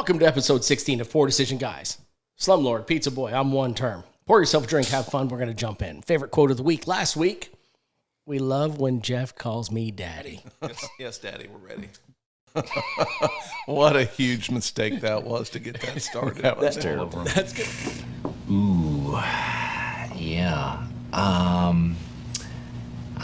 Welcome to episode 16 of Four Decision Guys. Slumlord, Pizza Boy, I'm one term. Pour yourself a drink, have fun, we're going to jump in. Favorite quote of the week. Last week, we love when Jeff calls me daddy. Yes, Daddy, we're ready. What a huge mistake that was to get that started. That's terrible. That's good. Ooh, yeah.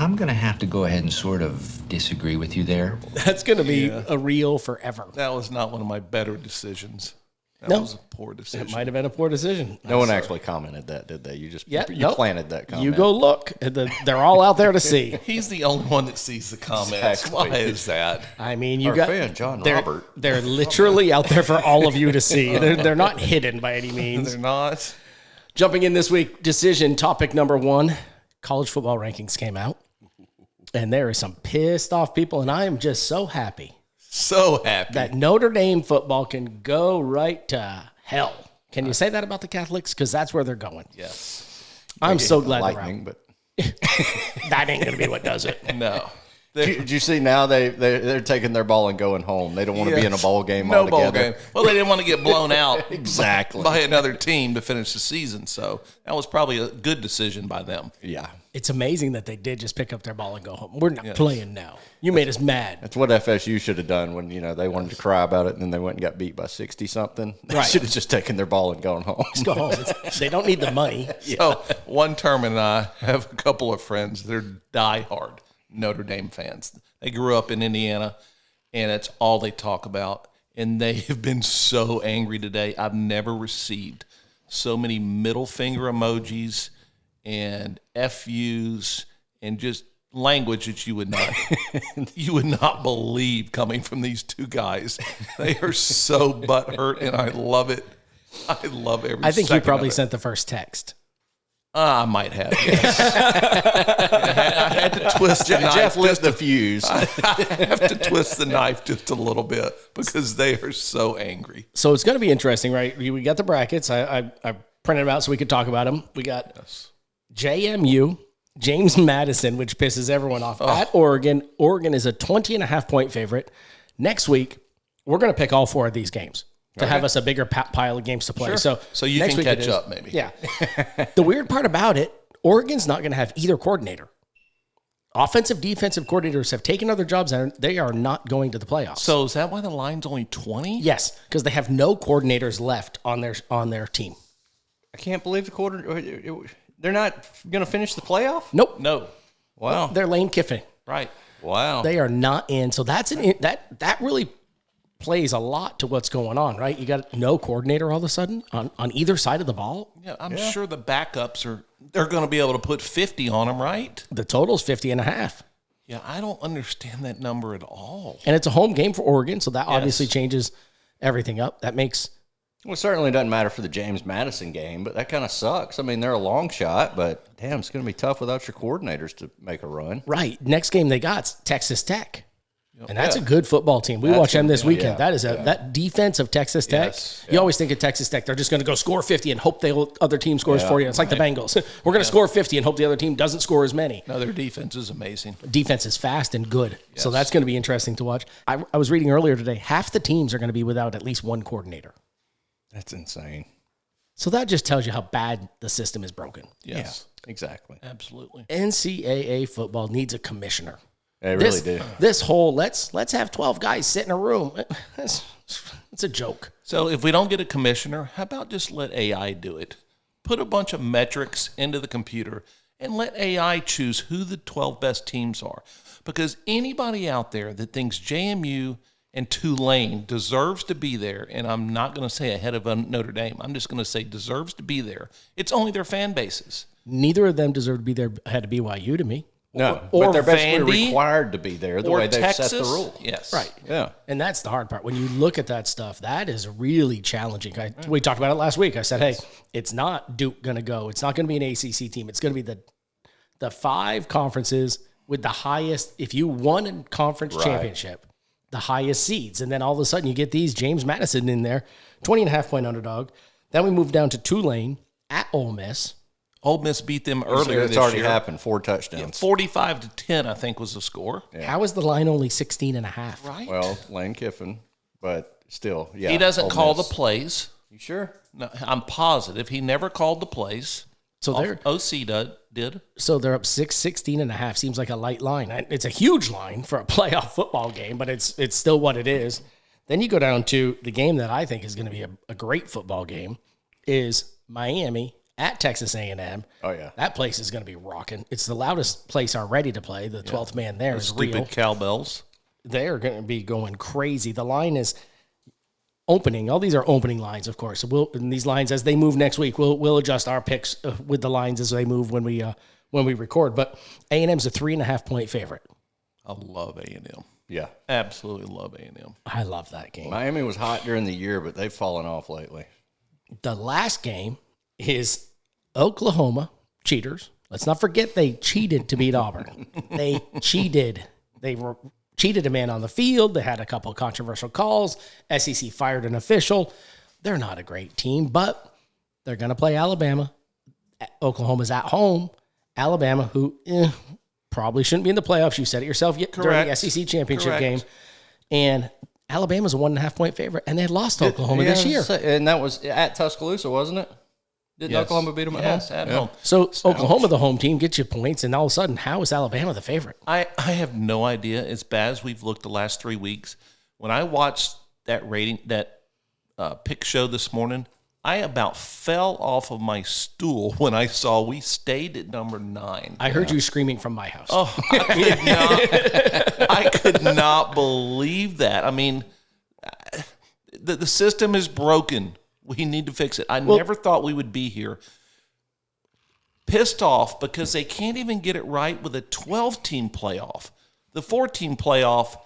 I'm going to have to go ahead and sort of disagree with you there. That's going to be a reel forever. That was not one of my better decisions. That was a poor decision. It might have been a poor decision. No one actually commented that, did they? You just you planted that comment. You go look. They're all out there to see. He's the only one that sees the comments. Exactly. Why is that? I mean, Our fan, John Robert. They're literally out there for all of you to see. They're not hidden by any means. They're not. Jumping in this week, decision topic number 1. College football rankings came out. And there are some pissed off people, and I am just so happy. So happy. That Notre Dame football can go right to hell. Can you say that about the Catholics? Because that's where they're going. Yes. I'm so glad they're Lightning, out. but That ain't going to be what does it. No. did you see now they're taking their ball and going home? They don't want to be in a ball game No altogether. ball game. Well, they didn't want to get blown out Exactly. by another team to finish the season. So that was probably a good decision by them. Yeah. It's amazing that they did just pick up their ball and go home. We're not playing now. You made us mad. That's what FSU should have done when, they wanted to cry about it and then they went and got beat by 60-something. They Right. should have just taken their ball and gone home. Let's go home. They don't need the money. So one term and I have a couple of friends. They're diehard Notre Dame fans. They grew up in Indiana, and it's all they talk about. And they have been so angry today. I've never received so many middle finger emojis and FUs and just language that you would not believe coming from these two guys. They are so butthurt, and I love it. I love every I think you second probably of it. sent the first text. I might have. Yes. I had to twist the knife. Jeff lit the fuse. I have to twist the knife just a little bit because they are so angry. So it's going to be interesting, right? We got the brackets. I printed them out so we could talk about them. We got JMU, James Madison, which pisses everyone off, at Oregon. Oregon is a 20.5-point favorite. Next week, we're going to pick all 4 of these games to have us a bigger pile of games to play. Sure. So you next can week catch up, maybe. Yeah. The weird part about it, Oregon's not going to have either coordinator. Offensive, defensive coordinators have taken other jobs and they are not going to the playoffs. So is that why the line's only 20? Yes, because they have no coordinators left on their team. I can't believe the quarter. They're not going to finish the playoff? Nope. No. Wow. They're Lane Kiffin. Right. Wow. They are not in. So that really plays a lot to what's going on, right? You got no coordinator all of a sudden on either side of the ball. Yeah, I'm sure the backups they're going to be able to put 50 on them, right? The total's 50.5. Yeah, I don't understand that number at all. And it's a home game for Oregon, so that obviously changes everything up. That makes... Well, it certainly doesn't matter for the James Madison game, but that kind of sucks. I mean, they're a long shot, but damn, it's going to be tough without your coordinators to make a run. Right. Next game they got's Texas Tech. And that's a good football team. We watched them this weekend. That is that defense of Texas Tech. Yes. You always think of Texas Tech, they're just going to go score 50 and hope the other team scores 40. It's like the Bengals. We're going to score 50 and hope the other team doesn't score as many. No, their defense is amazing. Defense is fast and good. So that's going to be interesting to watch. I was reading earlier today, half the teams are going to be without at least one coordinator. That's insane. So that just tells you how bad the system is broken. Yes. Yeah, exactly. Absolutely. NCAA football needs a commissioner. They really do. This whole let's have 12 guys sit in a room. It's a joke. So if we don't get a commissioner, how about just let AI do it? Put a bunch of metrics into the computer and let AI choose who the 12 best teams are. Because anybody out there that thinks JMU and Tulane deserves to be there, and I'm not going to say ahead of Notre Dame, I'm just going to say deserves to be there, it's only their fan bases. Neither of them deserve to be there ahead of BYU to me. No, or but they're basically Vandy, required to be there the way they've Texas. set the rule. Yes. Right. Yeah. And that's the hard part. When you look at that stuff, that is really challenging. We talked about it last week. I said, hey, it's not Duke going to go. It's not going to be an ACC team. It's going to be the 5 conferences with the highest, if you won a conference championship, the highest seeds. And then all of a sudden you get these James Madison in there, 20.5-point underdog. Then we move down to Tulane at Ole Miss. Ole Miss beat them earlier It's this already year. happened. 4 touchdowns. 45-10, I think, was the score. How is the line only 16.5? Right. Well, Lane Kiffin, but still, yeah. He doesn't Ole call Miss. the plays. You sure? No, I'm positive he never called the plays. So they're OC did. So they're up 16.5. Seems like a light line. It's a huge line for a playoff football game, but it's still what it is. Then you go down to the game that I think is going to be a great football game is Miami at Texas A&M. Oh, yeah. That place is going to be rocking. It's the loudest place already to play. The 12th man there is Stupid real. cowbells. They're going to be going crazy. The line is opening. All these are opening lines, of course. So and these lines, as they move next week, we'll adjust our picks with the lines as they move when we record. But A&M's a 3.5-point favorite. I love A&M. Yeah. Absolutely love A&M. I love that game. Miami was hot during the year, but they've fallen off lately. The last game is Oklahoma, cheaters. Let's not forget they cheated to beat Auburn. They cheated. They cheated a man on the field. They had a couple of controversial calls. SEC fired an official. They're not a great team, but they're going to play Alabama. Oklahoma's at home. Alabama, who probably shouldn't be in the playoffs. You said it yourself during the SEC championship game. And Alabama's a 1.5-point favorite, and they had lost to Oklahoma this year. And that was at Tuscaloosa, wasn't it? Didn't Oklahoma beat them at home? Yes, at home. So Oklahoma, the home team, gets you points, and all of a sudden, how is Alabama the favorite? I have no idea. As bad as we've looked the last 3 weeks, when I watched that pick show this morning, I about fell off of my stool when I saw we stayed at number 9. I heard you screaming from my house. Oh, I could not believe that. I mean, the system is broken. We need to fix it. I never thought we would be here. Pissed off because they can't even get it right with a 12-team playoff. The 4-team playoff,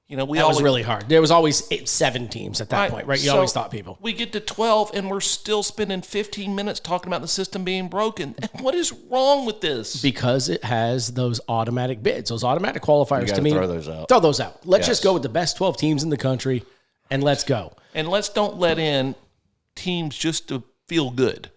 that was really hard. There was always 7 teams at that point, right? You So always thought people. We get to 12, and we're still spending 15 minutes talking about the system being broken. What is wrong with this? Because it has those automatic bids, those automatic qualifiers. You To me, throw those out. Throw those out. Let's just go with the best 12 teams in the country, and let's go. And let's don't let in teams just to feel good.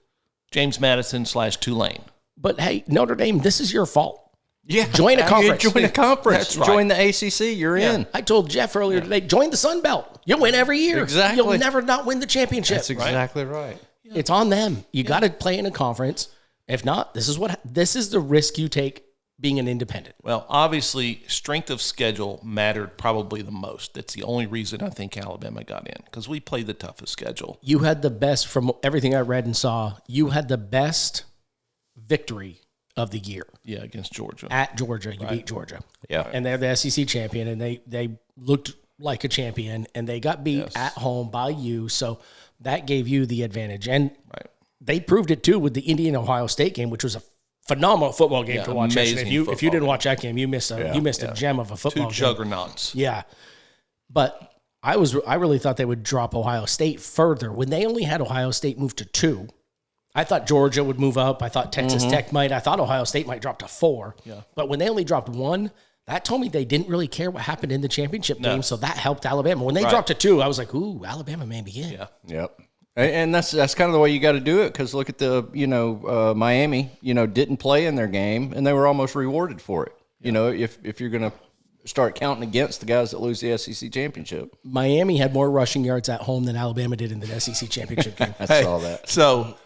James Madison / Tulane. But hey, Notre Dame, this is your fault. Yeah. Join a conference. Join a conference. That's right. Join the ACC. You're in. I told Jeff earlier today, join the Sun Belt. You'll win every year. Exactly. You'll never not win the championship. That's exactly right. It's on them. You got to play in a conference. If not, this is the risk you take being an independent. Well, obviously, strength of schedule mattered probably the most. That's the only reason I think Alabama got in, because we played the toughest schedule. You had the best, from everything I read and saw, you had the best victory of the year. Yeah, against Georgia. At Georgia, you beat Georgia. Yeah. And they're the SEC champion, and they looked like a champion, and they got beat at home by you, so that gave you the advantage. And they proved it, too, with the Indiana-Ohio State game, which was a phenomenal football game to watch. Amazing. If you didn't watch that game, you missed a gem of a football 2 game. juggernauts. Yeah. But I really thought they would drop Ohio State further. When they only had Ohio State move to 2, I thought Georgia would move up. I thought Texas Tech might. I thought Ohio State might drop to 4. Yeah. But when they only dropped 1, that told me they didn't really care what happened in the championship game, so that helped Alabama. When they dropped to 2, I was like, ooh, Alabama may be in. Yeah. Yep. And that's kind of the way you got to do it, because look at the Miami didn't play in their game, and they were almost rewarded for it. Yeah. If you're going to start counting against the guys that lose the SEC championship. Miami had more rushing yards at home than Alabama did in the SEC championship game. I saw that. So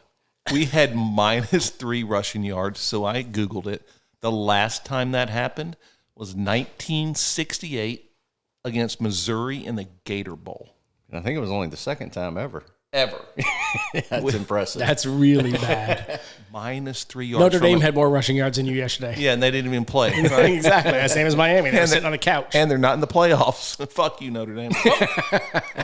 we had -3 rushing yards, so I Googled it. The last time that happened was 1968 against Missouri in the Gator Bowl. And I think it was only the second time ever. Ever. That's impressive. That's really bad. -3 yards. Notre Dame had more rushing yards than you yesterday. Yeah, and they didn't even play. Right? Exactly. Same as Miami. They're sitting on the couch. And they're not in the playoffs. Fuck you, Notre Dame.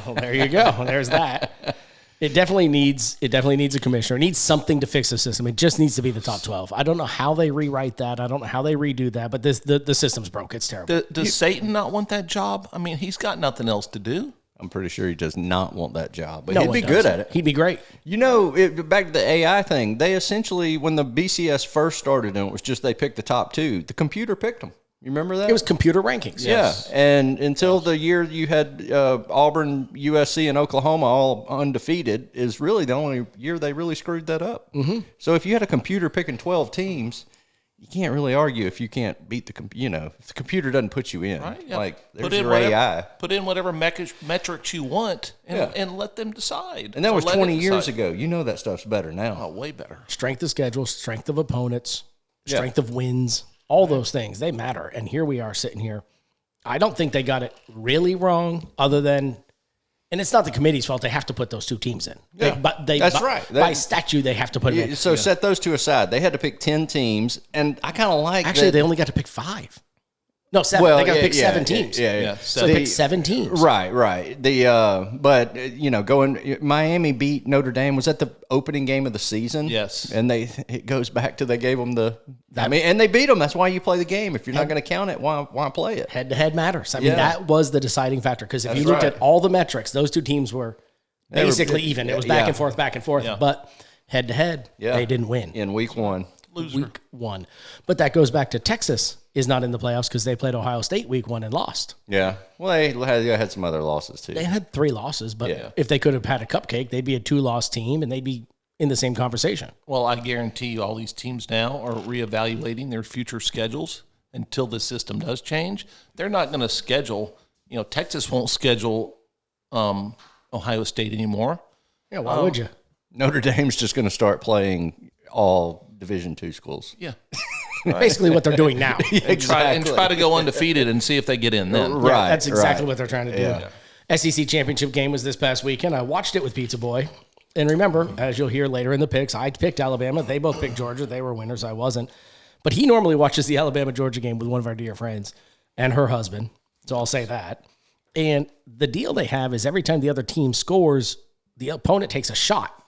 Well, there you go. There's that. It definitely needs a commissioner. It needs something to fix the system. It just needs to be the top 12. I don't know how they rewrite that. I don't know how they redo that, but the system's broke. It's terrible. Does Satan not want that job? I mean, he's got nothing else to do. I'm pretty sure he does not want that job, but No he'd one be does. good at it. He'd be great. Back to the AI thing, they essentially, when the BCS first started, and it was just they picked the top 2, the computer picked them. You remember that? It was computer rankings. Yes. Yeah, and until the year you had Auburn, USC, and Oklahoma all undefeated is really the only year they really screwed that up. Mm-hmm. So if you had a computer picking 12 teams, you can't really argue if you can't beat if the computer doesn't put you in. Right, yeah. Like, there's your AI. Put in whatever metrics you want and let them decide. And that was 20 years ago. You know that stuff's better now. Oh, way better. Strength of schedule, strength of opponents, strength of wins, all those things, they matter. And here we are sitting here. I don't think they got it really wrong other than, and it's not the committee's fault. They have to put those two teams in. Yeah, that's right. By statute, they have to put them in. So set those two aside. They had to pick 10 teams, and I kind of like Actually, that. they only got to pick 5. No, 7. Well, they got to pick 7 yeah, teams. Yeah, So they picked 7 teams. Right. But Miami beat Notre Dame. Was that the opening game of the season? Yes. And it goes back to they gave them and they beat them. That's why you play the game. If you're not going to count it, why play it? Head-to-head matters. I mean, that was the deciding factor because if you looked at all the metrics, those two teams were basically even. It was back and forth. Yeah. But head-to-head, they didn't win. In week 1. Week 1. But that goes back to Texas is not in the playoffs because they played Ohio State week 1 and lost. Yeah. Well, they had some other losses too. They had 3 losses, but if they could have had a cupcake, they'd be a 2-loss team and they'd be in the same conversation. Well, I guarantee you all these teams now are reevaluating their future schedules until the system does change. They're not going to schedule, Texas won't schedule Ohio State anymore. Yeah, why would you? Notre Dame's just going to start playing all Division II schools. Yeah. Basically what they're doing now. And try to go undefeated and see if they get in then. Right. That's exactly what they're trying to do. Yeah. SEC championship game was this past weekend. I watched it with Pizza Boy. And remember, as you'll hear later in the picks, I picked Alabama. They both picked Georgia. They were winners. I wasn't. But he normally watches the Alabama-Georgia game with one of our dear friends and her husband. So I'll say that. And the deal they have is every time the other team scores, the opponent takes a shot.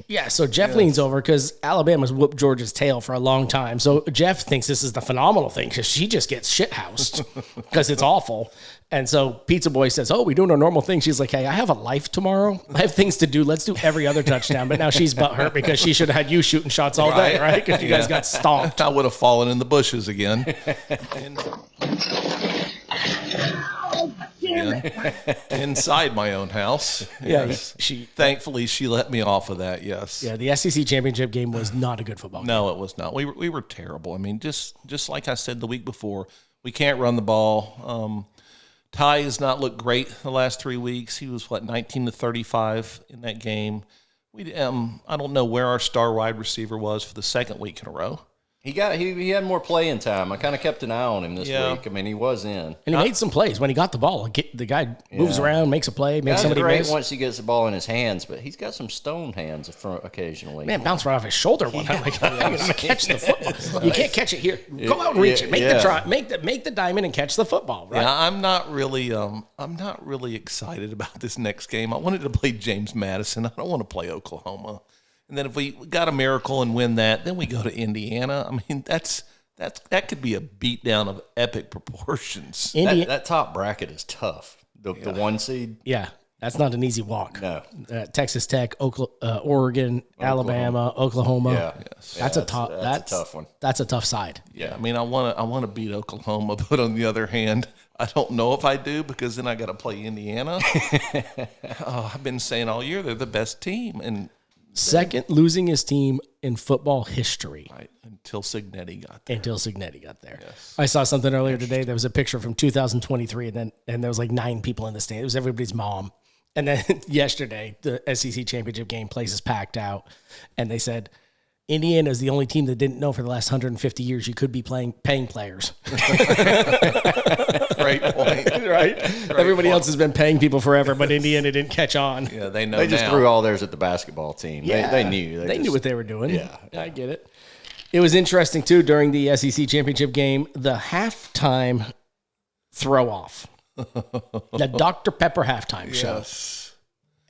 Yeah, so Jeff leans over because Alabama's whooped Georgia's tail for a long time. So Jeff thinks this is the phenomenal thing because she just gets shithoused because it's awful. And so Pizza Boy says, we doing our normal thing. She's like, hey, I have a life tomorrow. I have things to do. Let's do every other touchdown. But now she's butthurt because she should have had you shooting shots all day, right? Because you guys got stomped. I would have fallen in the bushes again. Inside my own house. Yes. Thankfully, she let me off of that, yes. Yeah, the SEC championship game was not a good football game. No, it was not. We were terrible. I mean, just like I said the week before, we can't run the ball. Ty has not looked great the last 3 weeks. He was, 19 to 35 in that game. I don't know where our star wide receiver was for the second week in a row. He had more playing time. I kind of kept an eye on him this week. I mean, he was in. And he made some plays. When he got the ball, the guy moves around, makes a play, makes somebody miss. Once he gets the ball in his hands, but he's got some stone hands occasionally. Man, bounced right off his shoulder one time. I'm going to catch the football. You can't catch it here. Go out and reach it. Make the try. Make the diamond and catch the football. Right? Yeah, I'm not really excited about this next game. I wanted to play James Madison. I don't want to play Oklahoma. And then if we got a miracle and win that, then we go to Indiana. I mean, that could be a beatdown of epic proportions. That top bracket is tough. The 1 seed. Yeah, that's not an easy walk. No. Texas Tech, Oregon, Alabama, Oklahoma. Yeah. Yes. That's a tough one. That's a tough side. Yeah, I mean, I want to beat Oklahoma, but on the other hand, I don't know if I do because then I got to play Indiana. I've been saying all year they're the best team and. Second losing his team in football history. Right, until Signetti got there. Yes. I saw something earlier today. There was a picture from 2023, and there was 9 people in the stand. It was everybody's mom. And then yesterday, the SEC championship game, place is packed out. And they said, Indiana is the only team that didn't know for the last 150 years you could be paying players. Great point. Right? Everybody else has been paying people forever, but Indiana didn't catch on. Yeah, they know. They just threw all theirs at the basketball team. Yeah. They knew. They knew what they were doing. Yeah. I get it. It was interesting, too, during the SEC championship game, the halftime throw-off. The Dr. Pepper halftime show. Yes.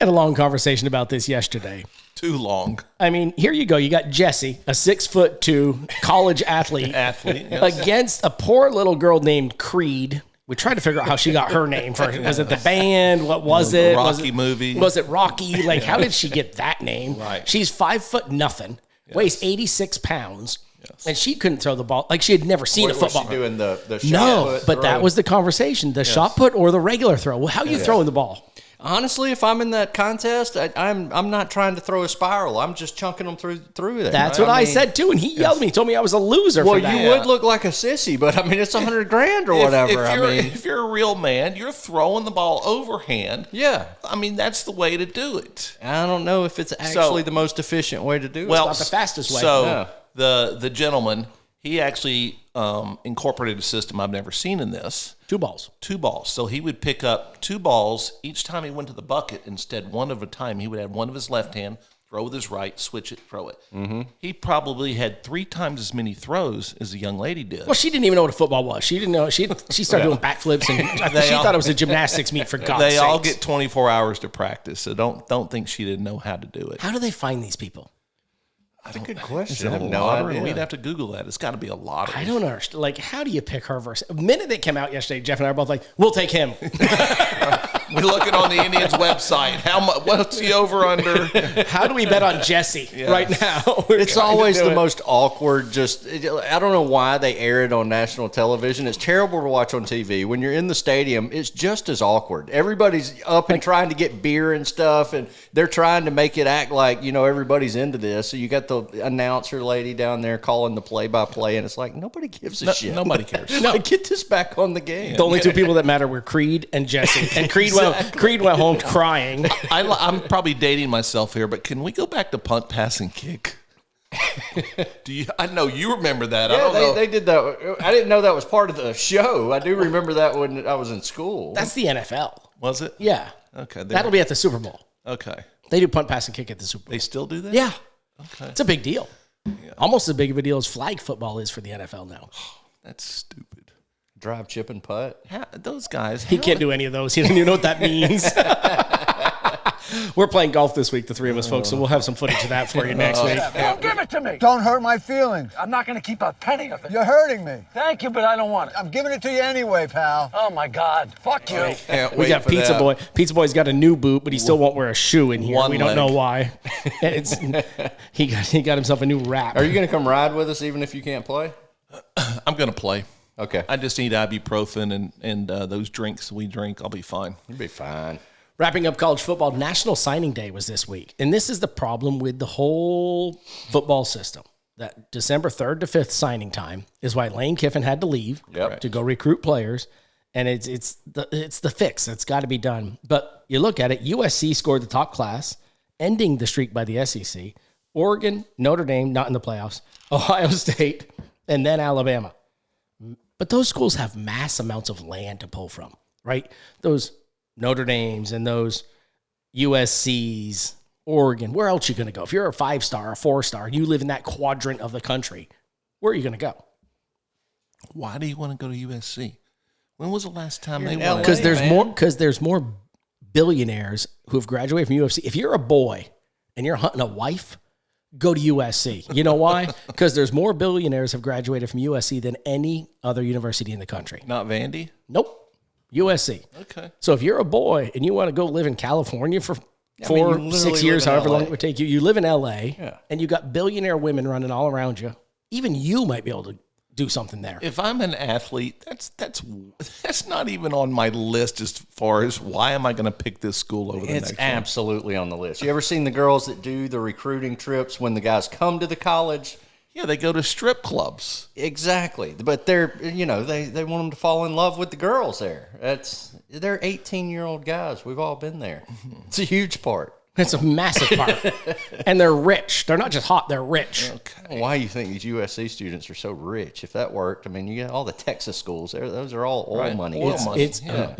Had a long conversation about this yesterday. Too long. I mean, here you go. You got Jesse, a 6'2" college athlete, yes. against a poor little girl named Creed. We tried to figure out how she got her name first. Was it the band? What was it? Rocky movie. Was it Rocky? Like, how did she get that name? Right. She's 5'0", weighs 86 pounds, Yes. and she couldn't throw the ball. Like, she had never seen a football. Was she doing the shot No, put but throw? that was the conversation: the shot put or the regular throw. Well, how are you throwing the ball? Honestly, if I'm in that contest, I'm not trying to throw a spiral. I'm just chunking them through there. That's what I said too, and he yelled at me. He told me I was a loser. Well, for that. you would look like a sissy, but I mean, it's $100,000 or whatever. If you're a real man, you're throwing the ball overhand. Yeah. I mean, that's the way to do it. I don't know if it's actually the most efficient way to do it. Well, It's not the fastest way. So the gentleman, he actually incorporated a system I've never seen in this. 2 balls. 2 balls. So he would pick up 2 balls each time he went to the bucket. Instead, one at a time, he would have one of his left hand, throw with his right, switch it, throw it. Mm-hmm. He probably had 3 times as many throws as the young lady did. Well, she didn't even know what a football was. She didn't know. She started doing backflips, and she thought it was a gymnastics meet. For God's They all sakes. get 24 hours to practice, so don't think she didn't know how to do it. How do they find these people? That's a good question. Is it I a have no lottery? idea. We'd have to Google that. It's got to be a lottery. I don't understand. Like, how do you pick her versus? The minute they came out yesterday, Jeff and I are both like, "We'll take him." We're looking on the Indians' website. How much? What's the over under? How do we bet on Jesse right now? It's always the most awkward. I don't know why they air it on national television. It's terrible to watch on TV. When you're in the stadium, it's just as awkward. Everybody's up and trying to get beer and stuff, and they're trying to make it act like, everybody's into this. So you got the announcer lady down there calling the play-by-play, and it's like, nobody gives a shit. Nobody cares. No, get this back on the game. The only 2 people that matter were Creed and Jesse, and Creed went home crying. I'm probably dating myself here, but can we go back to punt, pass, and kick? I know you remember that. I don't know. They did that. I didn't know that was part of the show. I do remember that when I was in school. That's the NFL. Was it? Yeah. Okay. That'll be at the Super Bowl. Okay. They do punt, pass, and kick at the Super Bowl. They still do that? Yeah. Okay. It's a big deal. Yeah. Almost as big of a deal as flag football is for the NFL now. That's stupid. Drive, chip, and putt. Those guys. He can't do any of those. He doesn't even know what that means. We're playing golf this week, the 3 of us, folks, so we'll have some footage of that for you next week. Don't give it to me. Don't hurt my feelings. I'm not going to keep a penny of it. You're hurting me. Thank you, but I don't want it. I'm giving it to you anyway, pal. Oh, my God. Fuck you. We got Pizza Boy. Pizza Boy's got a new boot, but he still won't wear a shoe in here. One we don't leg. know why. He got himself a new wrap. Are you going to come ride with us even if you can't play? I'm going to play. Okay. I just need ibuprofen and those drinks we drink. I'll be fine. You'll be fine. Wrapping up college football, National Signing Day was this week. And this is the problem with the whole football system. That December 3rd to 5th signing time is why Lane Kiffin had to leave to go recruit players. And it's the fix. It's got to be done. But you look at it, USC scored the top class, ending the streak by the SEC. Oregon, Notre Dame, not in the playoffs. Ohio State, and then Alabama. But those schools have mass amounts of land to pull from, right? Those Notre Dames and those USCs, Oregon, where else are you going to go? If you're a 5-star, a 4-star, you live in that quadrant of the country, where are you going to go? Why do you want to go to USC? When was the last time they won? Because there's more billionaires who have graduated from USC. If you're a boy and you're hunting a wife, go to USC. You know why? Because there's more billionaires have graduated from USC than any other university in the country. Not Vandy? Nope. USC. Okay. So if you're a boy and you want to go live in California for 6 years, however long it would take you, you live in LA and you got billionaire women running all around you. Even you might be able to do something there. If I'm an athlete, that's not even on my list as far as why am I going to pick this school over the next one. It's absolutely on the list. You ever seen the girls that do the recruiting trips when the guys come to the college? Yeah, they go to strip clubs. Exactly. But they're, they want them to fall in love with the girls there. They're 18-year-old guys. We've all been there. It's a huge part. It's a massive part. And they're rich. They're not just hot, they're rich. Okay. Why do you think these USC students are so rich? If that worked, I mean, you got all the Texas schools. Those are all oil money.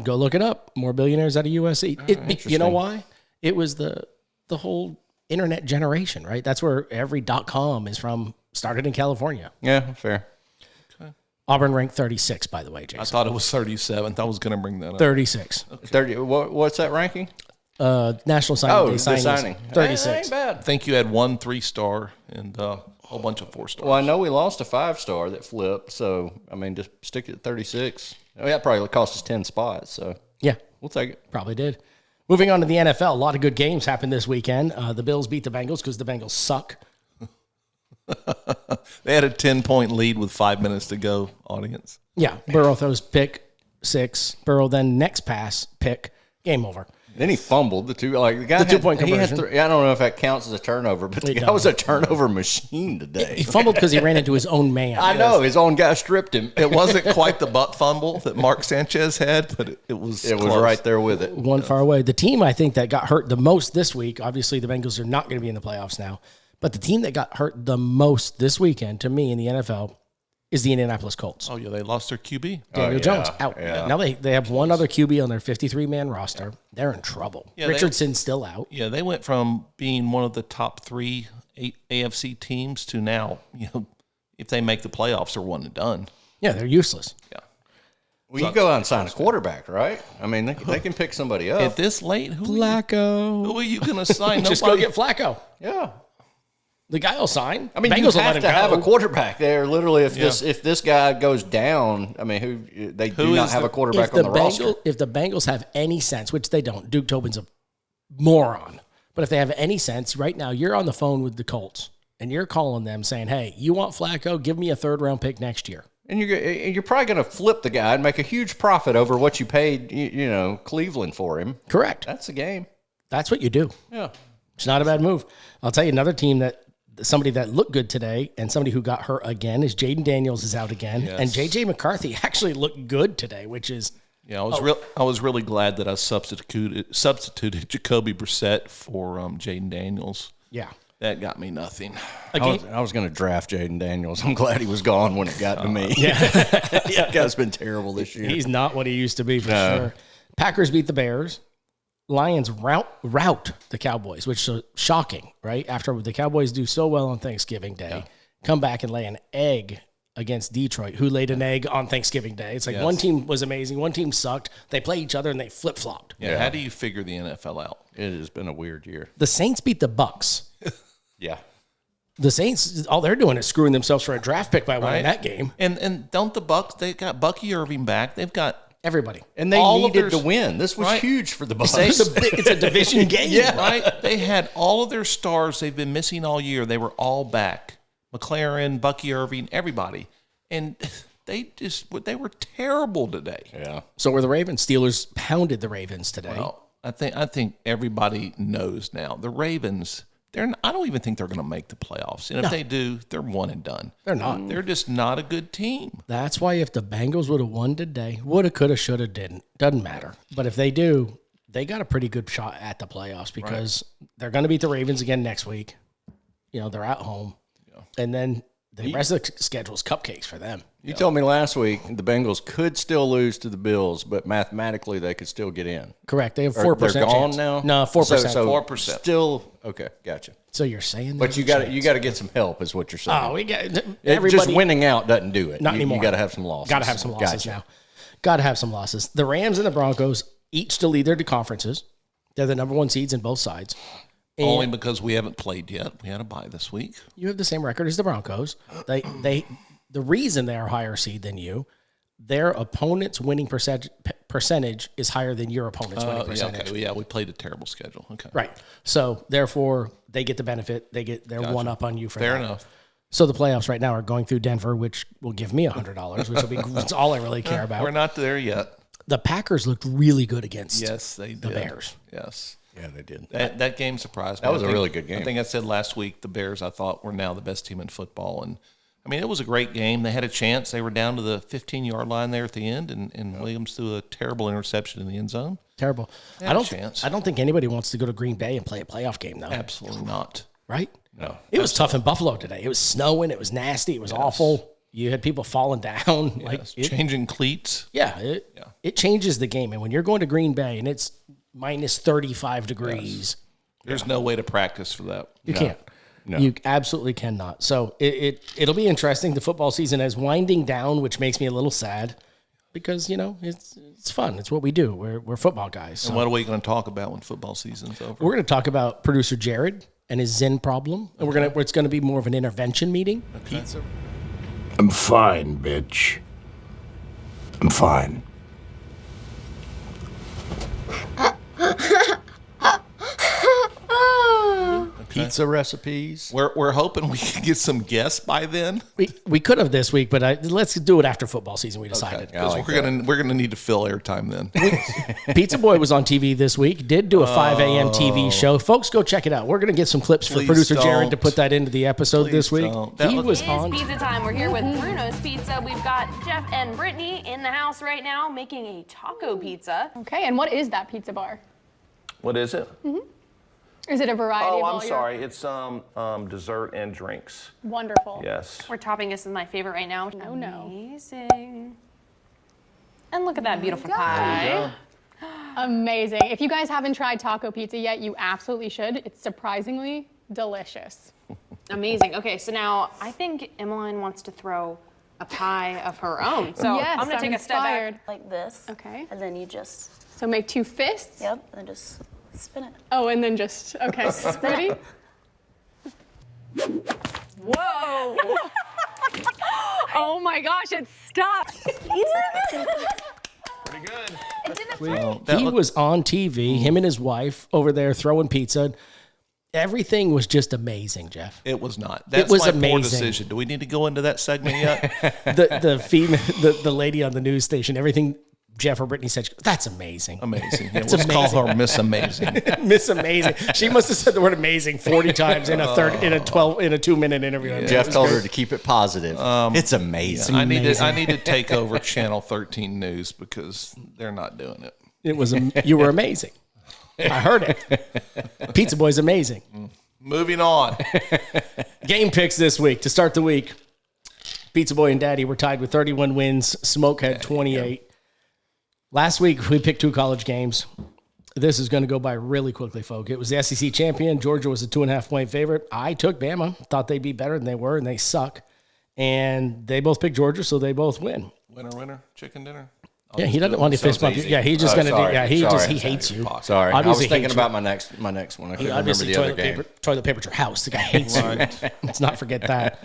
Go look it up. More billionaires out of USC. You know why? It was the whole internet generation, right? That's where every .com is from. Started in California. Yeah, fair. Auburn ranked 36, by the way, Jason. I thought it was 37th. I was going to bring that up. 36. Okay. 30. What's that ranking? National Signing Day signing. 36. That ain't bad. I think you had 1 3-star and a whole bunch of 4-stars. Well, I know we lost a 5-star that flipped, so, I mean, just stick it at 36. That probably cost us 10 spots, so. Yeah. We'll take it. Probably did. Moving on to the NFL, a lot of good games happened this weekend. The Bills beat the Bengals because the Bengals suck. They had a 10-point lead with 5 minutes to go, audience. Yeah. Burrow throws pick 6. Burrow then next pass, pick, game over. Then he fumbled the guy. The two-point he had conversion. I don't know if that counts as a turnover, but the It guy was a does. turnover machine today. He fumbled because he ran into his own man. I know his own guy stripped him. It wasn't quite the butt fumble that Mark Sanchez had, but it was It was close. right there with it. One far away. The team I think that got hurt the most this week, obviously the Bengals are not going to be in the playoffs now, but the team that got hurt the most this weekend to me in the NFL is the Indianapolis Colts. Oh, yeah, they lost their QB. Daniel Jones out. yeah. Now they have one other QB on their 53-man roster. They're in trouble. Yeah, Richardson's still out. Yeah, they went from being one of the top 3 AFC teams to now, if they make the playoffs, they're one and done. Yeah, they're useless. Yeah. Well, you go out and sign a quarterback, right? I mean, they can pick somebody up. At this late, who Flacco. are you going to sign? Just go get Flacco. Yeah. The guy will sign. I mean, Bengals you will let have him to have go. a quarterback there. Literally, if Yeah. this guy goes down, I mean, they do not is have the- a quarterback If on the roster. If the Bengals have any sense, which they don't, Duke Tobin's a moron. But if they have any sense, right now you're on the phone with the Colts and you're calling them saying, "Hey, you want Flacco? Give me a 3rd-round pick next year." And you're probably going to flip the guy and make a huge profit over what you paid, Cleveland for him. Correct. That's the game. That's what you do. Yeah. It's not a bad move. I'll tell you another team that somebody that looked good today and somebody who got hurt again is Jaden Daniels is out again. Yes. And JJ McCarthy actually looked good today, which is Yeah, I was really glad that I substituted Jacoby Brissett for Jaden Daniels. yeah. That got me nothing. I was going to draft Jaden Daniels. I'm glad he was gone when it got to me. Yeah, guy's been terrible this year. He's not what he used to be for sure. Packers beat the Bears. Lions rout the Cowboys, which is shocking, right? After the Cowboys do so well on Thanksgiving Day, come back and lay an egg against Detroit, who laid an egg on Thanksgiving Day. It's like one team was amazing, one team sucked. They play each other and they flip-flopped. Yeah. How do you figure the NFL out? It has been a weird year. The Saints beat the Bucks. Yeah. The Saints, all they're doing is screwing themselves for a draft pick by winning that game. And don't the Bucks? They got Bucky Irving back. They've got Everybody. And they all of needed their- to win. This was Right. huge for the Bucks. It's a division game. right. They had all of their stars they've been missing all year. They were all back. McLaren, Bucky Irving, everybody, and they were terrible today. Yeah. So were the Ravens. Steelers pounded the Ravens today. Well, I think everybody knows now. The Ravens, I don't even think they're going to make the playoffs. And if they do, they're one and done. They're not. They're just not a good team. That's why if the Bengals would have won today, woulda, coulda, shoulda, didn't. Doesn't matter. But if they do, they got a pretty good shot at the playoffs because they're going to beat the Ravens again next week. They're at home. And then the rest of the schedule is cupcakes for them. You told me last week the Bengals could still lose to the Bills, but mathematically they could still get in. Correct. They have Or 4% they're gone chance. now? No, 4%. So 4%. Still, okay, gotcha. So you're saying But you got to get some help, is what you're saying. Oh, we got Everybody, just winning out doesn't do it. Not you, anymore. You got to have some losses. Got to have some losses Gotcha. now. Got to have some losses. The Rams and the Broncos each to lead their conferences. They're the number 1 seeds in both sides. And Only because we haven't played yet. We had a bye this week. you have the same record as the Broncos. The reason they are higher seed than you, their opponent's winning percentage is higher than your opponent's winning percentage. Okay. Yeah, we played a terrible schedule. Okay. Right. So therefore, they get the benefit. They get their one up on you for Fair that. enough. So the playoffs right now are going through Denver, which will give me $100, which will be that's all I really care about. We're not there yet. The Packers looked really good against Yes, they did. the Bears. Yes. Yeah, they did. That game surprised me. That was I a think- really good game. I think I said last week the Bears I thought were now the best team in football. And, I mean, it was a great game. They had a chance. They were down to the 15-yard line there at the end, and Williams threw a terrible interception in the end zone. Terrible. They I had a don't. chance. I don't think anybody wants to go to Green Bay and play a playoff game though. Absolutely not. Right? No. It was tough in Buffalo today. It was snowing. It was nasty. It was awful. You had people falling down. Yes. Changing cleats. It changes the game. And when you're going to Green Bay and it's minus 35 degrees, There's no way to practice for that. you can't. No. You absolutely cannot. So it'll be interesting. The football season is winding down, which makes me a little sad because, it's fun. It's what we do. We're football guys. So And what are we going to talk about when football season's over? we're going to talk about producer Jared and his Zen problem. And it's going to be more of an intervention meeting. Pizza. I'm fine, bitch. I'm fine. pizza recipes. We're hoping we can get some guests by then. We could have this week, but let's do it after football season. We decided Because we're gonna need to fill airtime then. Pizza Boy was on TV this week. Did do a 5 a.m. TV show. Folks, go check it out. We're gonna get some clips for Please producer Jared to don't. put that into the episode Please this week. don't. He That was It is on. pizza time. We're here with Bruno's Pizza. We've got Jeff and Brittany in the house right now making a taco pizza. Okay, and what is that pizza bar? What is it? Is it a variety Oh, of all I'm sorry. It's dessert and drinks. Wonderful. Yes. We're topping this with my favorite right now. Oh, no. Amazing. And look at that beautiful pie. Amazing. If you guys haven't tried taco pizza yet, you absolutely should. It's surprisingly delicious. Amazing. Okay, so now I think Emmeline wants to throw a pie of her own. So Yes, I'm gonna take a step inspired. back. Like this. Okay. And then you just, So make 2 fists. yep, and then just spin it. Oh, and then just, okay. Ready? Whoa! Oh my gosh, it stopped. Pretty good. He was on TV, him and his wife over there throwing pizza. Everything was just amazing, Jeff. It was not. That's was my poor amazing. decision. Do we need to go into that segment yet? The female, the lady on the news station, everything Jeff or Brittany said, that's amazing. Amazing. Yeah, let's call her Miss Amazing. Miss Amazing. She must have said the word amazing 40 times in a 2-minute interview. I mean, Jeff it was told great. her to keep it positive. It's amazing. I need to take over Channel 13 News because they're not doing it. It was you were amazing. I heard it. Pizza Boy's amazing. Moving on. Game picks this week to start the week. Pizza Boy and Daddy were tied with 31 wins. Smoke had 28. Last week we picked 2 college games. This is going to go by really quickly, folks. It was the SEC champion. Georgia was a 2.5-point favorite. I took Bama. Thought they'd be better than they were, and they suck. And they both picked Georgia, so they both win. Winner, chicken dinner. Yeah, he doesn't want to fist bump you. Yeah, he's just going to do. Yeah, he hates you. Sorry, I was Obviously thinking hates about my next one. I couldn't remember Obviously, the other game. toilet paper at your house. The guy hates you. Let's not forget that.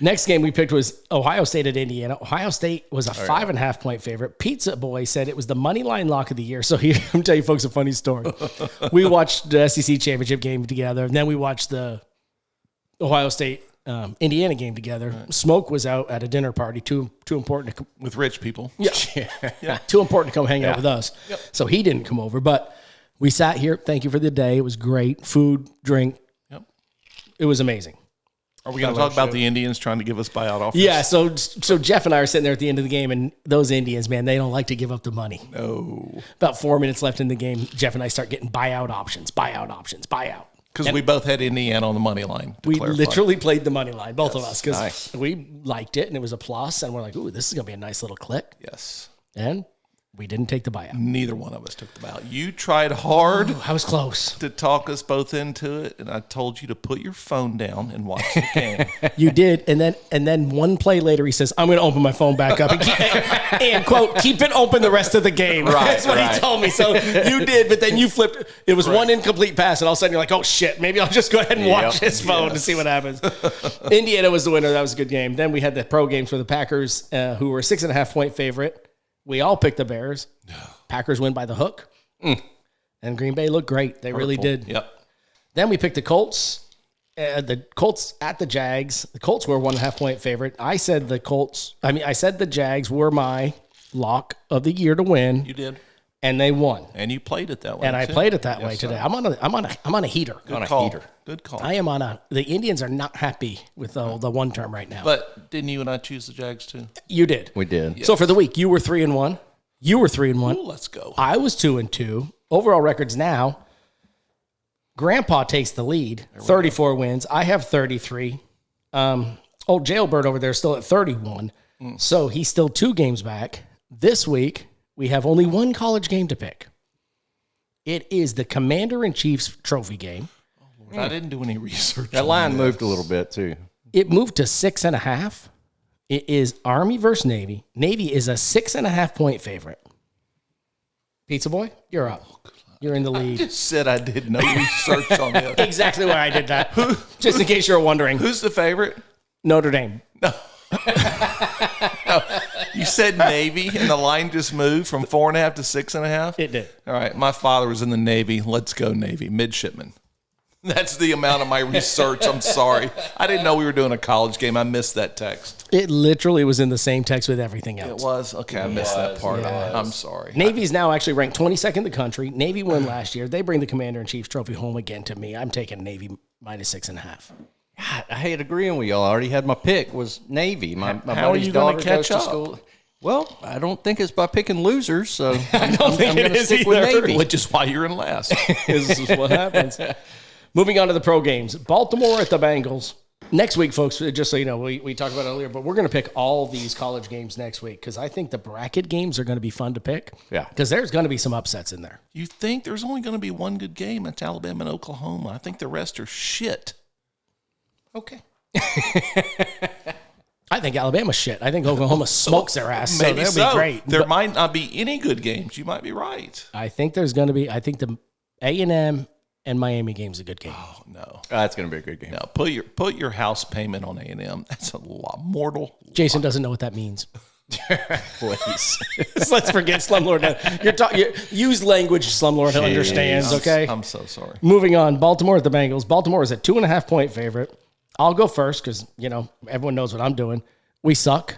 Next game we picked was Ohio State at Indiana. Ohio State was a 5.5-point favorite. Pizza Boy said it was the money line lock of the year. So here, let me tell you folks a funny story. We watched the SEC championship game together, and then we watched the Ohio State Indiana game together. Smoke was out at a dinner party. Too important to With rich people. yeah. Too important to come hang out with us. Yep. So he didn't come over, but we sat here. Thank you for the day. It was great. Food, drink. Yep. It was amazing. Are we going to talk about the Indians trying to give us buyout offers? Yeah. So Jeff and I are sitting there at the end of the game, and those Indians, man, they don't like to give up the money. No. About 4 minutes left in the game, Jeff and I start getting buyout options. Because we both had Indiana on the money line. We clarify. literally played the money line, both of us, because Nice. we liked it and it was a plus, and we're like, ooh, this is going to be a nice little click. Yes. And we didn't take the buyout. Neither one of us took the buyout. You tried hard I was close. to talk us both into it, and I told you to put your phone down and watch the game. You did, and then one play later, he says, "I'm going to open my phone back up and quote keep it open the rest of the game." Right, That's what he right. told me. So you did, but then you flipped. It was one incomplete pass, and all of a sudden you're like, "Oh shit, maybe I'll just go ahead and watch his phone to see what happens." Indiana was the winner. That was a good game. Then we had the pro games for the Packers, who were a 6.5-point favorite. We all picked the Bears. Packers win by the hook, and Green Bay looked great. They really did. Yep. Then we picked the Colts. The Colts at the Jags. The Colts were a 1.5-point favorite. I said the Jags were my lock of the year to win. You did. And they won. And you played it that way. And I too. played it that Yes, way today. sir. I'm on a heater. Good call. Good call. I am on a. The Indians are not happy with the one term right now. But didn't you and I choose the Jags too? You did. We did. So for the week, you were 3-1. You were 3-1. Ooh, let's go. I was 2-2. Overall records now. Grandpa takes the lead, 34 wins. I have 33. Old Jailbird over there is still at 31. So he's still 2 games back. This week, we have only one college game to pick. It is the Commander-in-Chief's trophy game. I didn't do any research. That line moved a little bit too. It moved to 6.5. It is Army versus Navy. Navy is a 6.5-point favorite. Pizza Boy, you're up. You're in the lead. Just said I did no research on this. Exactly why I did that. Just in case you're wondering. Who's the favorite? Notre Dame. You said Navy, and the line just moved from 4.5 to 6.5. It did. All right, my father was in the Navy. Let's go Navy, midshipman. That's the amount of my research. I'm sorry. I didn't know we were doing a college game. I missed that text. It literally was in the same text with everything else. It was? Okay, I missed that part. I'm sorry. Navy's now actually ranked 22nd in the country. Navy won last year. They bring the Commander-in-Chief's trophy home again to me. I'm taking Navy minus 6.5. God, I hate agreeing with y'all. I already had my pick was Navy. My How are buddy's you gonna daughter catch goes to up? school. Well, I don't think it's by picking losers, so I don't think I'm it going to is stick with either. Navy. Which is why you're in last. This is what happens. Moving on to the pro games. Baltimore at the Bengals. Next week, folks, just so you know, we talked about it earlier, but we're going to pick all these college games next week because I think the bracket games are going to be fun to pick. Yeah. Because there's going to be some upsets in there. You think there's only going to be one good game? It's Alabama and Oklahoma. I think the rest are shit. Okay. I think Alabama's shit. I think Oklahoma smokes their ass. So Maybe that'll be great. There But might not be any good games. You might be right. I think there's going to be, I think the A&M and Miami game's a good game. Oh, no. That's going to be a good game. No, put your house payment on A&M. That's a lot. Mortal. Jason doesn't know what that means. Please. Let's forget Slumlord. Use language Slumlord understands, okay? I'm so sorry. Moving on, Baltimore at the Bengals. Baltimore is a 2.5-point favorite. I'll go first because, everyone knows what I'm doing. We suck.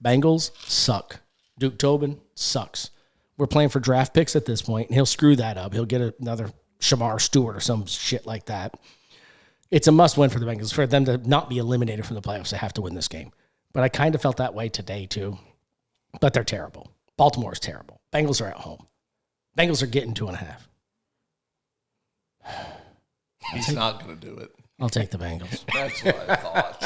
Bengals suck. Duke Tobin sucks. We're playing for draft picks at this point, and he'll screw that up. He'll get another Shamar Stewart or some shit like that. It's a must-win for the Bengals. For them to not be eliminated from the playoffs, they have to win this game. But I kind of felt that way today, too. But they're terrible. Baltimore's terrible. Bengals are at home. Bengals are getting 2.5. He's not going to do it. I'll take the Bengals. That's what I thought.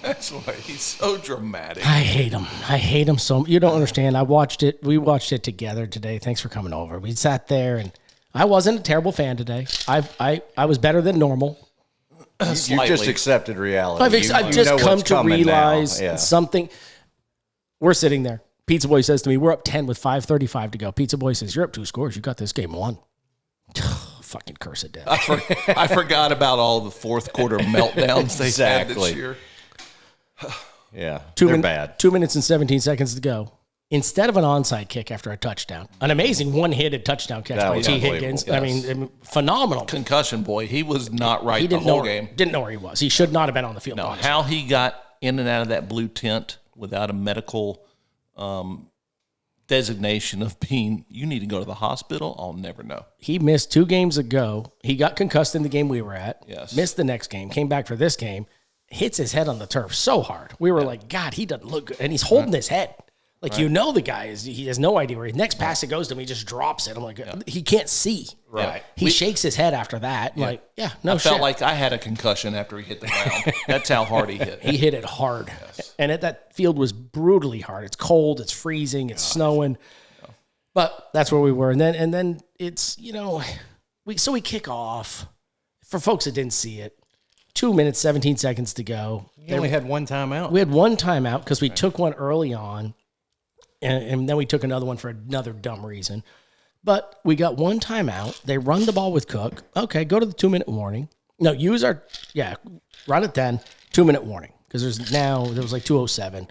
That's why he's so dramatic. I hate him. I hate him so much. You don't understand. I watched it. We watched it together today. Thanks for coming over. We sat there, and I wasn't a terrible fan today. I was better than normal. You've just accepted reality. I've just come to realize something. We're sitting there. Pizza Boy says to me, we're up 10 with 5:35 to go. Pizza Boy says, you're up 2 scores. You got this game won. Fucking curse it death. I forgot about all the fourth quarter meltdowns they had this year. Yeah, they're bad. 2 minutes and 17 seconds to go. Instead of an onside kick after a touchdown, an amazing one-handed touchdown catch by T. Higgins. Yes. I mean, phenomenal. Concussion boy. He was not right the whole game. Didn't know where he was. He should not have been on the field. No, honestly. how he got in and out of that blue tent without a medical designation of being, you need to go to the hospital, I'll never know. He missed 2 games ago. He got concussed in the game we were at. Yes. Missed the next game. Came back for this game. Hits his head on the turf so hard. We were like, God, he doesn't look good. And he's holding his head. Like, the guy he has no idea where his next pass it goes to him, he just drops it. I'm like, he can't see. Right. He shakes his head after that. Like, no I shit. felt like I had a concussion after he hit the ground. That's how hard he hit. He hit it hard. Yes. And that field was brutally hard. It's cold. It's freezing. It's snowing. Yeah. But that's where we were. And then it's, we kick off. For folks that didn't see it, 2 minutes, 17 seconds to go. You only had one timeout. We had one timeout because we took one early on. And then we took another one for another dumb reason. But we got one timeout. They run the ball with Cook. Okay, go to the 2-minute warning. No, run it then. 2-minute warning. Because there was like 2:07.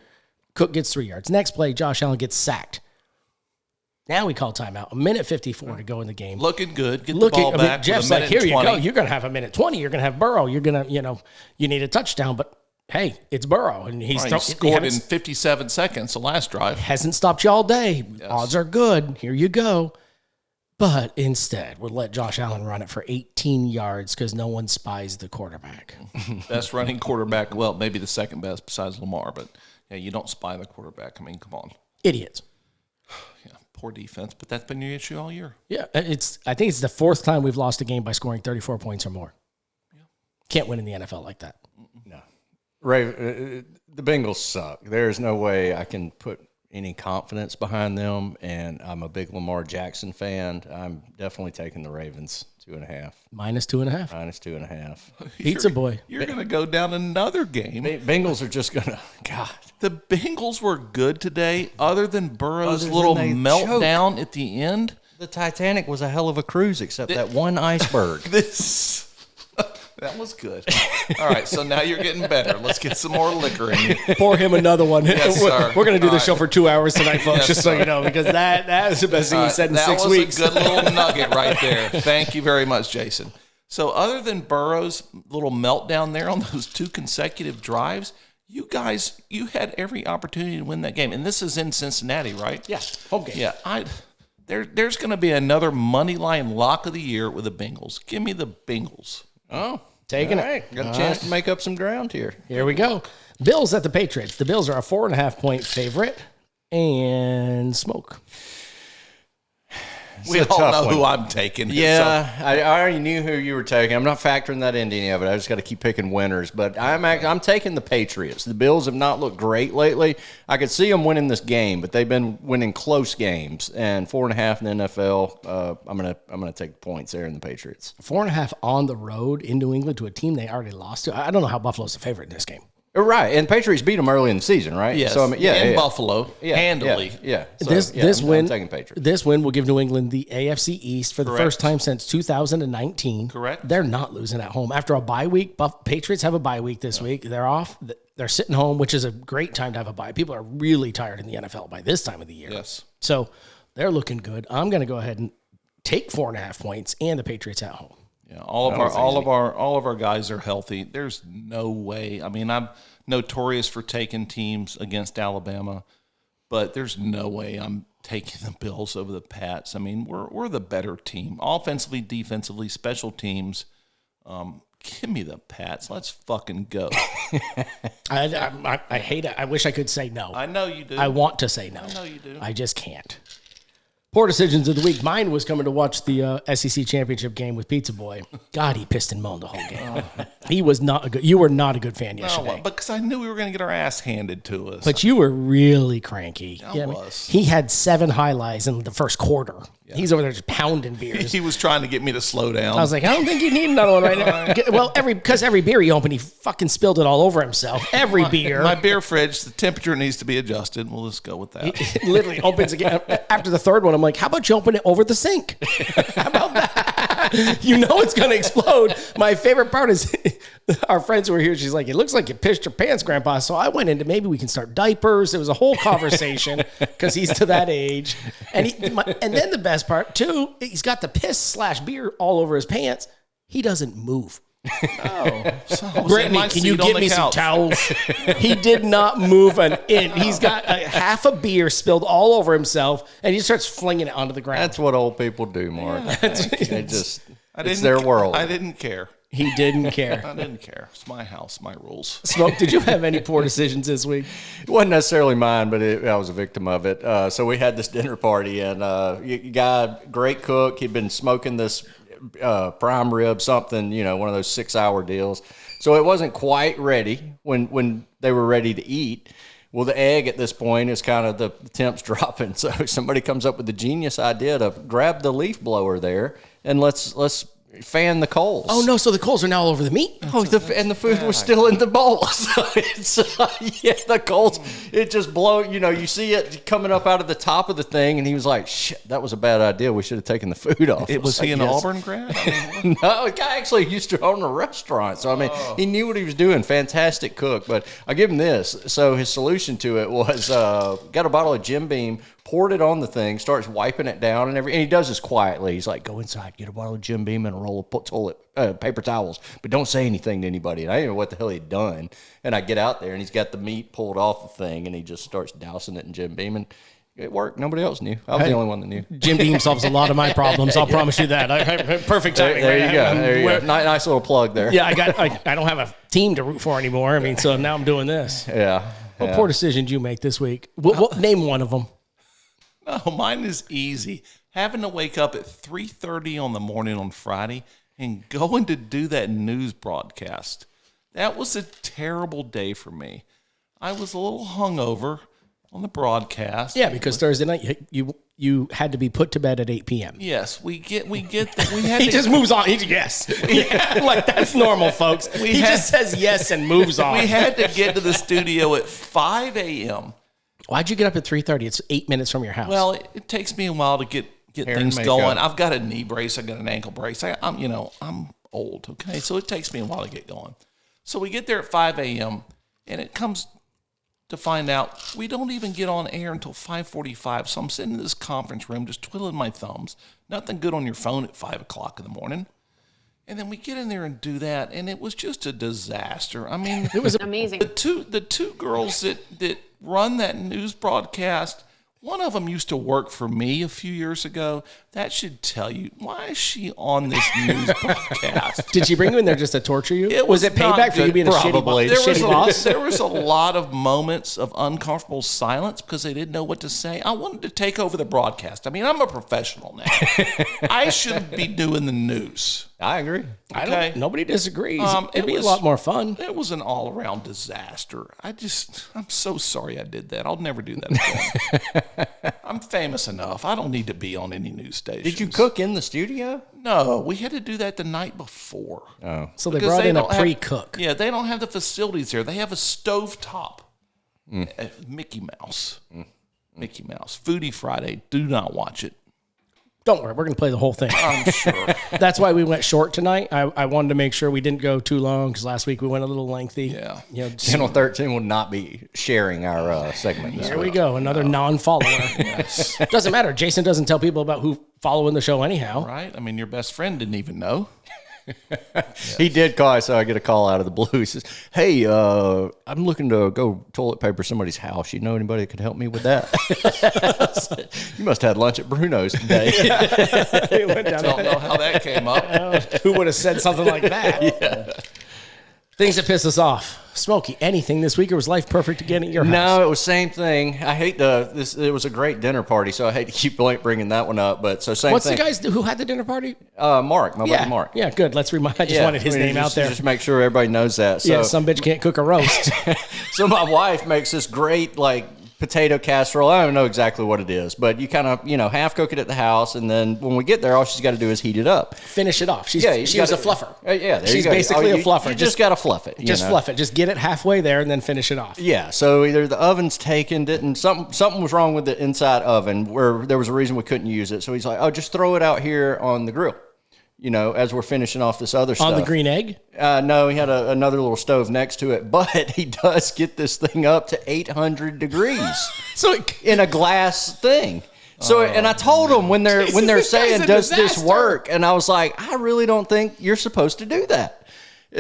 Cook gets 3 yards. Next play, Josh Allen gets sacked. Now we call timeout. 1:54 to go in the game. Looking good. Get the ball back. Jeff's like, here you go. You're going to have 1:20. You're going to have Burrow. You're going to, you need a touchdown. But hey, it's Burrow, and he scored in 57 seconds the last drive. Hasn't stopped you all day. Yes. Odds are good. Here you go. But instead, we'll let Josh Allen run it for 18 yards because no one spies the quarterback. Best running quarterback. Well, maybe the second best besides Lamar, but you don't spy the quarterback. I mean, come on. Idiots. Yeah, poor defense, but that's been your issue all year. Yeah, I think it's the 4th time we've lost a game by scoring 34 points or more. Yeah. Can't win in the NFL like that. No. The Bengals suck. There's no way I can put any confidence behind them, and I'm a big Lamar Jackson fan. I'm definitely taking the Ravens 2.5. Minus 2.5. Minus 2.5. Pizza Boy. You're going to go down another game. Bengals are just going to, God. The Bengals were good today, other than Burrow's little meltdown at the end. The Titanic was a hell of a cruise, except that one iceberg. That was good. All right, so now you're getting better. Let's get some more liquor in you. Pour him another one. Yes, sir. We're going to do this show for 2 hours tonight, folks, just so you know, because that is the best thing you said in 6 weeks. That was a good little nugget right there. Thank you very much, Jason. So other than Burrow's little meltdown there on those 2 consecutive drives, you had every opportunity to win that game. And this is in Cincinnati, right? Yeah, home game. Yeah, there's going to be another money line lock of the year with the Bengals. Give me the Bengals. Oh, taking it. Got a chance to make up some ground here. Here we go. Bills at the Patriots. The Bills are a 4.5-point favorite. And Smoke. We all know who I'm taking. Yeah, I already knew who you were taking. I'm not factoring that into any of it. I just got to keep picking winners. But I'm taking the Patriots. The Bills have not looked great lately. I could see them winning this game, but they've been winning close games. And 4.5 in the NFL. I'm gonna take points there in the Patriots. 4.5 on the road in New England to a team they already lost to. I don't know how Buffalo's the favorite in this game. Right, and Patriots beat them early in the season, right? Yes. So in Buffalo, handily. Yeah. So, This win, I'm taking Patriots. This win will give New England the AFC East for the Correct. first time since 2019. Correct. They're not losing at home after a bye week. Patriots have a bye week this week. They're off. They're sitting home, which is a great time to have a bye. People are really tired in the NFL by this time of the year. Yes. So they're looking good. I'm going to go ahead and take 4.5 points and the Patriots at home. Yeah, all of our guys are healthy. There's no way. I mean, I'm notorious for taking teams against Alabama, but there's no way I'm taking the Bills over the Pats. I mean, we're the better team, offensively, defensively, special teams. Give me the Pats. Let's fucking go. I hate it. I wish I could say no. I know you do. I want to say no. I know you do. I just can't. Poor decisions of the week. Mine was coming to watch the SEC championship game with Pizza Boy. God, he pissed and moaned the whole game. He was not a good. You were not a good fan yesterday. No, because I knew we were going to get our ass handed to us. But you were really cranky. I was. He had 7 highlights in the first quarter. Yeah. He's over there just pounding beers. He was trying to get me to slow down. I was like, I don't think you need another one right now. Well, because every beer he opened, he fucking spilled it all over himself. Every beer. My beer fridge, the temperature needs to be adjusted. We'll just go with that. He literally opens again. After the third one, I'm like, how about you open it over the sink? How about that? You know it's going to explode. My favorite part is our friends who were here. She's like, it looks like you pissed your pants, Grandpa. So I went into maybe we can start diapers. It was a whole conversation because he's to that age. And then the best part, too, he's got the piss/beer all over his pants. He doesn't move. Brittany, can you get me some towels? He did not move an inch. He's got half a beer spilled all over himself, and he starts flinging it onto the ground. That's what old people do, Mark. Yeah. It's their world. I didn't care. He didn't care. I didn't care. It's my house, my rules. Smoke, did you have any poor decisions this week? It wasn't necessarily mine, but I was a victim of it. So we had this dinner party, and guy, great cook. He'd been smoking this prime rib, something, one of those 6-hour deals. So it wasn't quite ready when they were ready to eat. Well, the egg at this point is kind of the temps dropping. So somebody comes up with the genius idea to grab the leaf blower there and let's fan the coals. Oh no! So the coals are now all over the meat. Oh, and the food was still in the bowl. So it's the coals. It just blow. You see it coming up out of the top of the thing, and he was like, "Shit, that was a bad idea. We should have taken the food off." Was he an Auburn grad? No, the guy actually used to own a restaurant. So he knew what he was doing. Fantastic cook. But I give him this. So his solution to it was got a bottle of Jim Beam, poured it on the thing, starts wiping it down, and he does this quietly. He's like, "Go inside, get a bottle of Jim Beam and a roll of paper towels, but don't say anything to anybody." And I didn't know what the hell he'd done. And I get out there, and he's got the meat pulled off the thing, and he just starts dousing it in Jim Beam, and it worked. Nobody else knew. I was the only one that knew. Jim Beam solves a lot of my problems. I'll promise you that. Perfect timing. There you go. There you go. Nice little plug there. Yeah, I don't have a team to root for anymore. I mean, so now I'm doing this. Yeah. What poor decision did you make this week? Name one of them. No, mine is easy. Having to wake up at 3:30 on the morning on Friday and going to do that news broadcast. That was a terrible day for me. I was a little hungover on the broadcast. Yeah, because Thursday night you had to be put to bed at 8 p.m. Yes, we get that. We had he just moves on. Yes. Yeah, like that's normal, folks. He just says yes and moves on. We had to get to the studio at 5 a.m. Why'd you get up at 3:30? It's 8 minutes from your house. Well, it takes me a while to get things going. I've got a knee brace. I've got an ankle brace. I'm old, okay? So it takes me a while to get going. So we get there at 5 a.m., and it comes to find out we don't even get on air until 5:45. So I'm sitting in this conference room just twiddling my thumbs. Nothing good on your phone at 5 o'clock in the morning. And then we get in there and do that, and it was just a disaster. I mean, It was amazing. The two girls that run that news broadcast, one of them used to work for me a few years ago. That should tell you, why is she on this news broadcast? Did she bring you in there just to torture you? Was it not payback for you good. being a shitty boss? There was a lot of moments of uncomfortable silence because they didn't know what to say. I wanted to take over the broadcast. I mean, I'm a professional now. I shouldn't be doing the news. I agree. Nobody disagrees. It'd It be was a lot more fun. It was an all-around disaster. I'm so sorry I did that. I'll never do that again. I'm famous enough. I don't need to be on any news station. Did you cook in the studio? No, we had to do that the night before. Oh. So they brought in a pre-cook. Yeah, they don't have the facilities there. They have a stovetop. Mickey Mouse. Mickey Mouse. Foodie Friday. Do not watch it. Don't worry, we're going to play the whole thing. I'm sure. That's why we went short tonight. I wanted to make sure we didn't go too long because last week we went a little lengthy. Yeah. Channel 13 will not be sharing our segment. There we go. Another non-follower. Yes. Doesn't matter. Jason doesn't tell people about who following the show anyhow. Right? I mean, your best friend didn't even know. He did call. So I get a call out of the blue. He says, "Hey, I'm looking to go toilet paper somebody's house. You know anybody that could help me with that?" You must have had lunch at Bruno's today. He went down Don't know how that came up. Who would have said something like that? Yeah. Things that piss us off. Smokey, anything this week, or was life perfect again at your house? No, it was same thing. I hate this. It was a great dinner party, so I hate to keep bringing that one up. But so same What's thing. the guys who had the dinner party? Mark, my Yeah, buddy Mark. yeah, good. Let's remind. I just wanted his name out there. Just make sure everybody knows that. So, Yeah, some bitch can't cook a roast. so my wife makes this great potato casserole. I don't know exactly what it is, but you kind of half cook it at the house, and then when we get there, all she's got to do is heat it up. Finish it off. She was a fluffer. She's basically a fluffer. You just got to fluff it. Just fluff it. Just get it halfway there and then finish it off. Yeah. So either the oven's taken, something was wrong with the inside oven where there was a reason we couldn't use it. So he's like, "Oh, just throw it out here on the grill." As we're finishing off this other stuff. On the green egg? No, he had another little stove next to it, but he does get this thing up to 800 degrees. So in a glass thing. So, and I told them when they're saying, "Does this work?" And I was like, "I really don't think you're supposed to do that."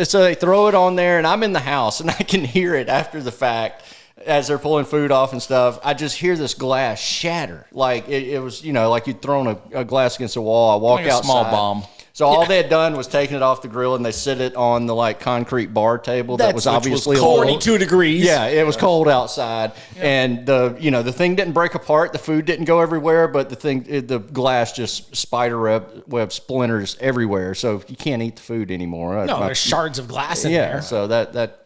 So they throw it on there, and I'm in the house, and I can hear it after the fact as they're pulling food off and stuff. I just hear this glass shatter, like it was, like you'd thrown a glass against a wall. I walk outside. A small bomb. So all they had done was taken it off the grill and they sit it on the concrete bar table that was obviously 42 degrees. Yeah, it was cold outside, and the thing didn't break apart. The food didn't go everywhere, but the glass just spider web splinters everywhere. So you can't eat the food anymore. No, there's shards of glass in there. Yeah, so that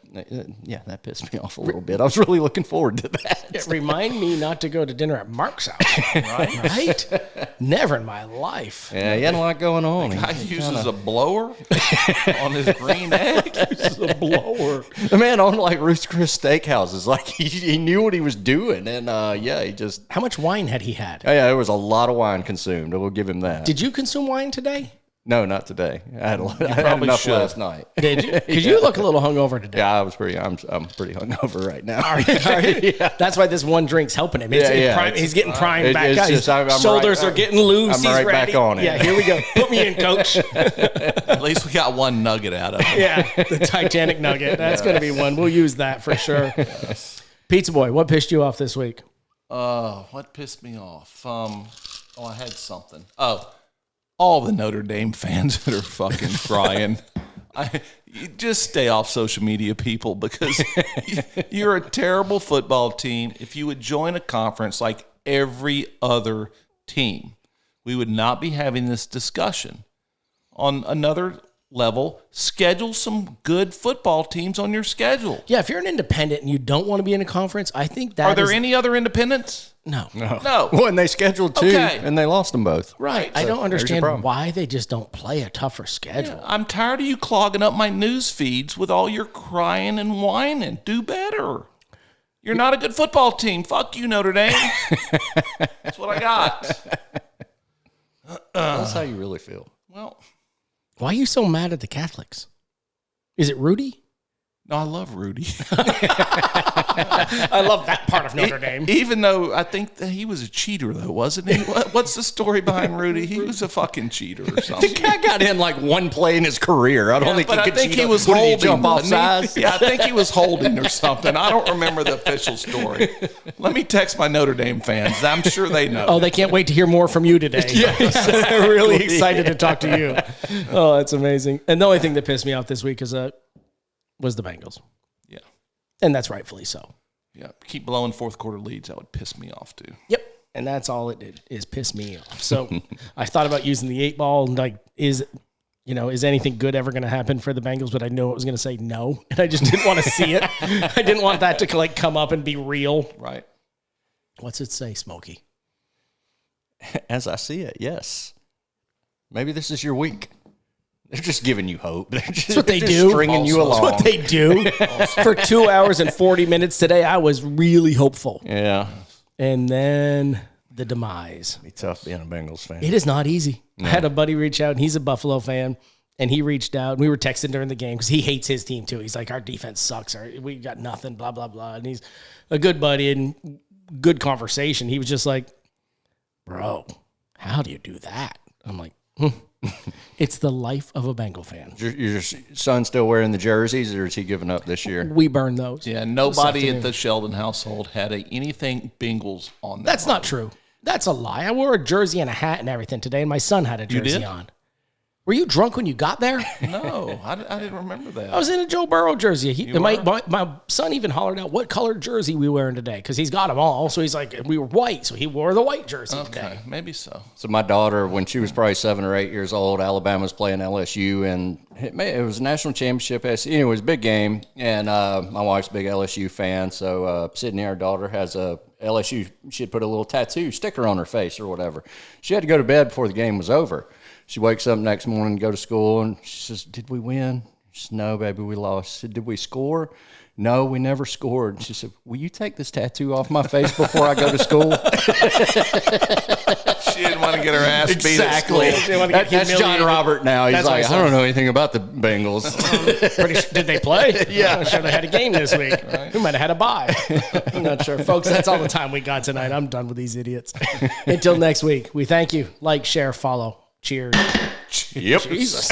pissed me off a little bit. I was really looking forward to that. Remind me not to go to dinner at Mark's house. Right? Never in my life. Yeah, he had a lot going on. The guy uses a blower on his green egg. Uses a blower. The man owned Ruth's Chris Steakhouses. He knew what he was doing, and he just. How much wine had he had? Oh, yeah, there was a lot of wine consumed. I will give him that. Did you consume wine today? No, not today. I had enough last night. Did you? Because you look a little hungover today. Yeah, I'm pretty hungover right now. Are you? Yeah. That's why this one drink's helping him. He's getting primed back out. Shoulders are getting loose. I'm right back on it. Yeah, here we go. Put me in, coach. At least we got one nugget out of it. Yeah, the Titanic nugget. That's going to be one. We'll use that for sure. Yes. Pizza Boy, what pissed you off this week? What pissed me off? I had something. All the Notre Dame fans that are fucking crying. You just stay off social media, people, because you're a terrible football team. If you would join a conference like every other team, we would not be having this discussion. On another level, schedule some good football teams on your schedule. Yeah, if you're an independent and you don't want to be in a conference, I think that Are there any other independents? No. Well, and they scheduled two, and they lost them both. Right. I don't understand why they just don't play a tougher schedule. Yeah, I'm tired of you clogging up my news feeds with all your crying and whining. Do better. You're not a good football team. Fuck you, Notre Dame. That's what I got. That's how you really feel. Well, why are you so mad at the Catholics? Is it Rudy? No, I love Rudy. I love that part of Notre Dame. Even though I think that he was a cheater, though, wasn't he? What's the story behind Rudy? He was a fucking cheater or something. The guy got in like one play in his career. I don't think but he I could think cheat he on- was What did he holding. jump off wasn't he? size? Yeah, I think he was holding or something. I don't remember the official story. Let me text my Notre Dame fans. I'm sure they know. Oh, they can't wait to hear more from you today. They're really excited to talk to you. Oh, that's amazing. And the only thing that pissed me off this week was the Bengals. Yeah. And that's rightfully so. Yeah. Keep blowing fourth quarter leads. That would piss me off, too. Yep. And that's all it did is piss me off. So I thought about using the 8-ball and like, is anything good ever going to happen for the Bengals? But I know it was going to say no. And I just didn't want to see it. I didn't want that to like come up and be real. Right. What's it say, Smokey? As I see it, yes. Maybe this is your week. They're just giving you hope. That's what they do. Stringing you along. That's what they do. For 2 hours and 40 minutes today, I was really hopeful. Yeah. And then the demise. Be tough being a Bengals fan. It is not easy. I had a buddy reach out, and he's a Buffalo fan, and he reached out, and we were texting during the game because he hates his team too. He's like, our defense sucks. We got nothing, blah, blah, blah. And he's a good buddy and good conversation. He was just like, bro, how do you do that? I'm like, it's the life of a Bengal fan. Your son still wearing the jerseys, or is he giving up this year? We burn those. Yeah, nobody at the Sheldon household had anything Bengals on. That's not true. That's a lie. I wore a jersey and a hat and everything today, and my son had a jersey on. Were you drunk when you got there? No, I didn't remember that. I was in a Joe Burrow jersey. My son even hollered out what colored jersey we wearing today because he's got them all. So he's like, we were white, so he wore the white jersey today. Maybe so. So my daughter, when she was probably 7 or 8 years old, Alabama's playing LSU, and it was a national championship. Anyway, it was a big game, and my wife's a big LSU fan. So Sydney, our daughter, has a LSU. She had put a little tattoo sticker on her face or whatever. She had to go to bed before the game was over. She wakes up next morning, go to school, and she says, did we win? She said, no, baby, we lost. She said, did we score? No, we never scored. She said, will you take this tattoo off my face before I go to school? She didn't want to get her ass beat at school. That's John Robert now. He's That's like, I don't know anything about the Bengals. Did they play? Yeah. I'm sure they had a game this week. We might have had a bye. I'm not sure. Folks, that's all the time we got tonight. I'm done with these idiots. Until next week, we thank you. Like, share, follow. Cheers. Yep. Jesus.